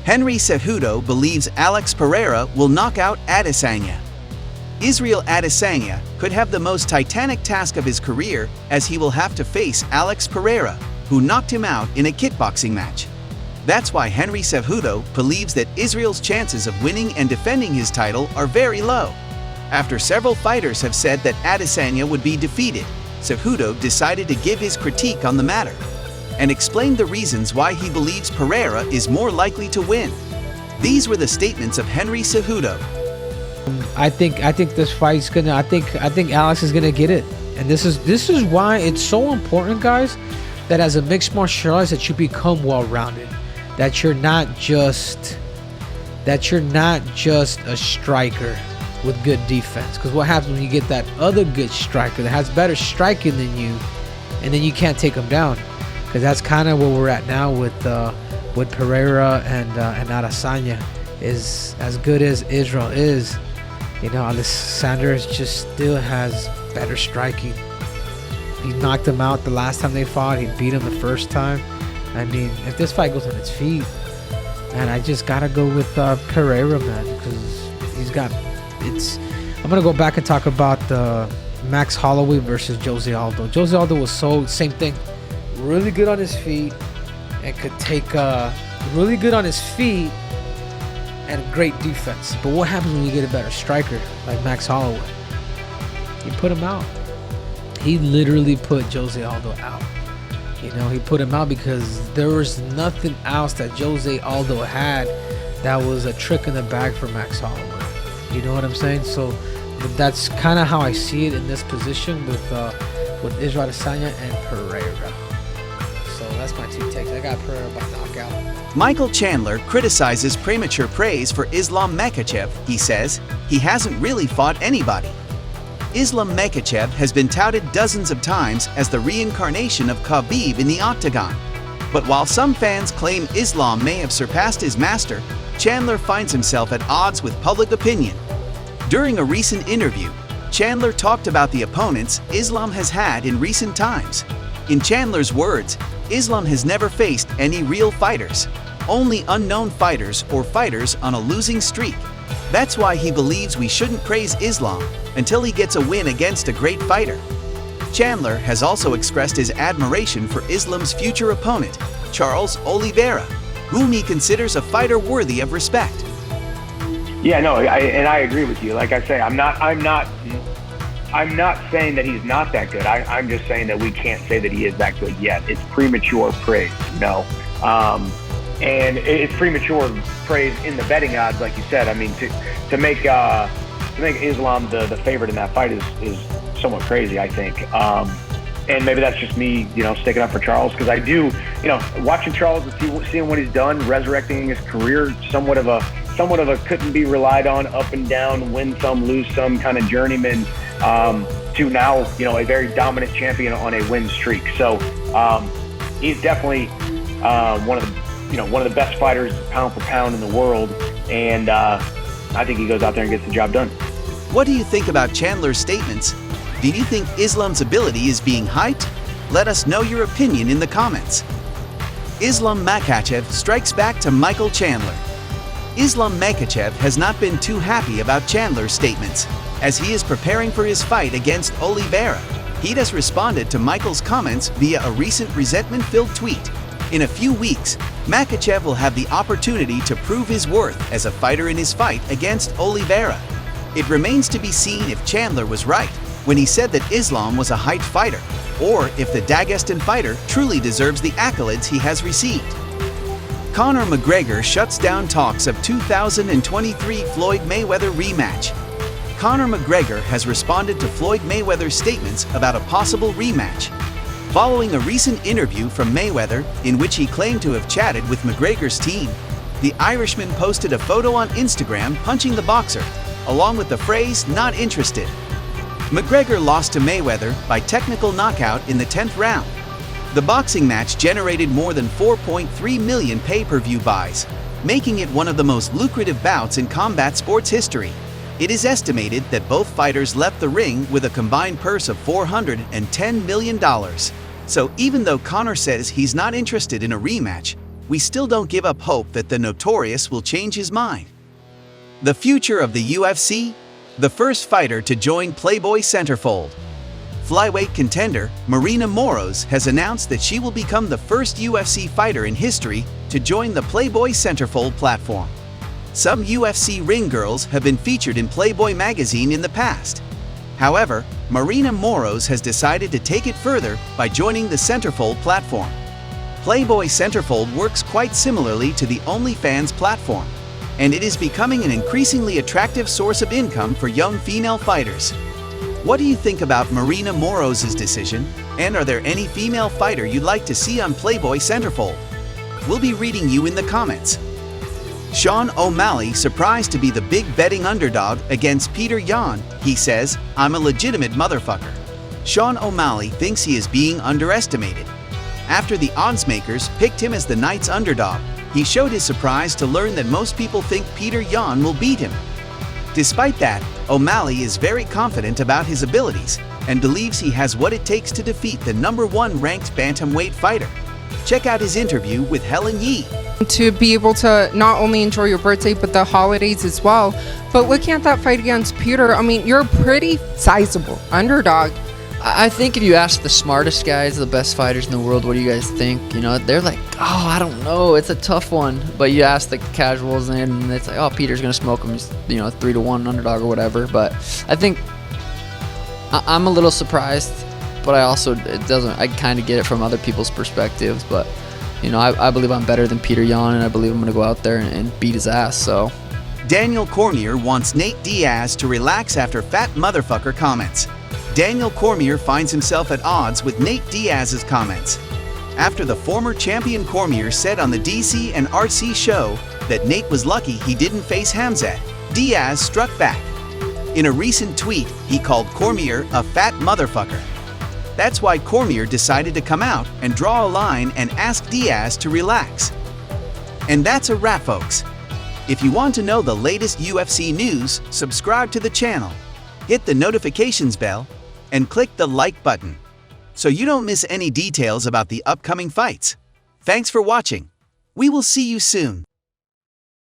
Henry Cejudo believes Alex Pereira will knock out Adesanya. Israel Adesanya could have the most titanic task of his career, as he will have to face Alex Pereira, who knocked him out in a kickboxing match. That's why Henry Cejudo believes that Israel's chances of winning and defending his title are very low. After several fighters have said that Adesanya would be defeated, Cejudo decided to give his critique on the matter and explained the reasons why he believes Pereira is more likely to win. These were the statements of Henry Cejudo. I think this fight's gonna. I think Alex is gonna get it, and this is why it's so important, guys, that as a mixed martial artist that you become well-rounded, that you're not just a striker with good defense. Because what happens when you get that other good striker that has better striking than you, and then you can't take him down? Because that's kind of where we're at now with Pereira and Adesanya. Is as good as Israel is, you know, Alexander just still has better striking. He knocked him out the last time they fought. He beat him the first time. I mean, if this fight goes on its feet, man, I just gotta go with Pereira, man, because he's got. I'm gonna go back and talk about Max Holloway versus Jose Aldo. Jose Aldo was same thing, really good on his feet, and could take really good on his feet. And great defense. But what happens when you get a better striker like Max Holloway? You put him out. He literally put Jose Aldo out. You know, he put him out because there was nothing else that Jose Aldo had that was a trick in the bag for Max Holloway. You know what I'm saying? So that's kind of how I see it in this position with Israel Adesanya and Pereira. So that's my two takes. I got Pereira by knockout. Michael Chandler criticizes premature praise for Islam Makhachev. He says he hasn't really fought anybody. Islam Makhachev has been touted dozens of times as the reincarnation of Khabib in the octagon. But while some fans claim Islam may have surpassed his master, Chandler finds himself at odds with public opinion. During a recent interview, Chandler talked about the opponents Islam has had in recent times. In Chandler's words, Islam has never faced any real fighters, only unknown fighters or fighters on a losing streak. That's why he believes we shouldn't praise Islam until he gets a win against a great fighter. Chandler has also expressed his admiration for Islam's future opponent, Charles Oliveira, whom he considers a fighter worthy of respect. Yeah, no, I agree with you. Like I say, I'm not saying that he's not that good. I'm just saying that we can't say that he is that good yet. It's premature praise, you know. And it's premature praise in the betting odds, like you said. I mean, to make Islam the favorite in that fight is somewhat crazy, I think. And maybe that's just me, you know, sticking up for Charles, because I do, you know, watching Charles and seeing what he's done, resurrecting his career, somewhat of a couldn't be relied on, up and down, win some, lose some kind of journeyman, to now, you know, a very dominant champion on a win streak. So he's definitely one of the best fighters pound for pound in the world, and I think he goes out there and gets the job done. What do you think about Chandler's statements? Do you think Islam's ability is being hyped? Let us know your opinion in the comments. Islam Makhachev strikes back to Michael Chandler. Islam Makhachev has not been too happy about Chandler's statements, as he is preparing for his fight against Oliveira. He has responded to Michael's comments via a recent resentment-filled tweet. In a few weeks, Makhachev will have the opportunity to prove his worth as a fighter in his fight against Oliveira. It remains to be seen if Chandler was right when he said that Islam was a hyped fighter, or if the Dagestan fighter truly deserves the accolades he has received. Conor McGregor shuts down talks of 2023 Floyd Mayweather rematch. Conor McGregor has responded to Floyd Mayweather's statements about a possible rematch. Following a recent interview from Mayweather in which he claimed to have chatted with McGregor's team, the Irishman posted a photo on Instagram punching the boxer, along with the phrase "not interested." McGregor lost to Mayweather by technical knockout in the 10th round. The boxing match generated more than 4.3 million pay-per-view buys, making it one of the most lucrative bouts in combat sports history. It is estimated that both fighters left the ring with a combined purse of $410 million. So even though Conor says he's not interested in a rematch, we still don't give up hope that the Notorious will change his mind. The future of the UFC? The first fighter to join Playboy Centerfold. Flyweight contender Maryna Moroz has announced that she will become the first UFC fighter in history to join the Playboy Centerfold platform. Some UFC ring girls have been featured in Playboy magazine in the past. However, Maryna Moroz has decided to take it further by joining the Centerfold platform. Playboy Centerfold works quite similarly to the OnlyFans platform, and it is becoming an increasingly attractive source of income for young female fighters. What do you think about Maryna Moroz's decision, and are there any female fighter you'd like to see on Playboy Centerfold? We'll be reading you in the comments. Sean O'Malley surprised to be the big betting underdog against Petr Yan. He says, "I'm a legitimate motherfucker." Sean O'Malley thinks he is being underestimated. After the odds makers picked him as the night's underdog, he showed his surprise to learn that most people think Petr Yan will beat him. Despite that, Omalley is very confident about his abilities and believes he has what it takes to defeat the #1 ranked bantamweight fighter. Check out his interview with Helen Yee. To be able to not only enjoy your birthday but the holidays as well. But looking at that fight against Petr, I mean, you're a pretty sizable underdog. I think if you ask the smartest guys, the best fighters in the world, what do you guys think? You know, they're like, oh, I don't know, it's a tough one. But you ask the casuals, and it's like, oh, Peter's gonna smoke him. He's 3-1 underdog or whatever. But I think I'm a little surprised, but I kind of get it from other people's perspectives. But I believe I'm better than Petr Yan, and I believe I'm gonna go out there and beat his ass. So. Daniel Cormier wants Nate Diaz to relax after fat motherfucker comments. Daniel Cormier finds himself at odds with Nate Diaz's comments. After the former champion Cormier said on the DC and RC show that Nate was lucky he didn't face Khamzat, Diaz struck back. In a recent tweet, he called Cormier a fat motherfucker. That's why Cormier decided to come out and draw a line and ask Diaz to relax. And that's a wrap, folks. If you want to know the latest UFC news, subscribe to the channel, hit the notifications bell, and click the like button so you don't miss any details about the upcoming fights. Thanks for watching. We will see you soon.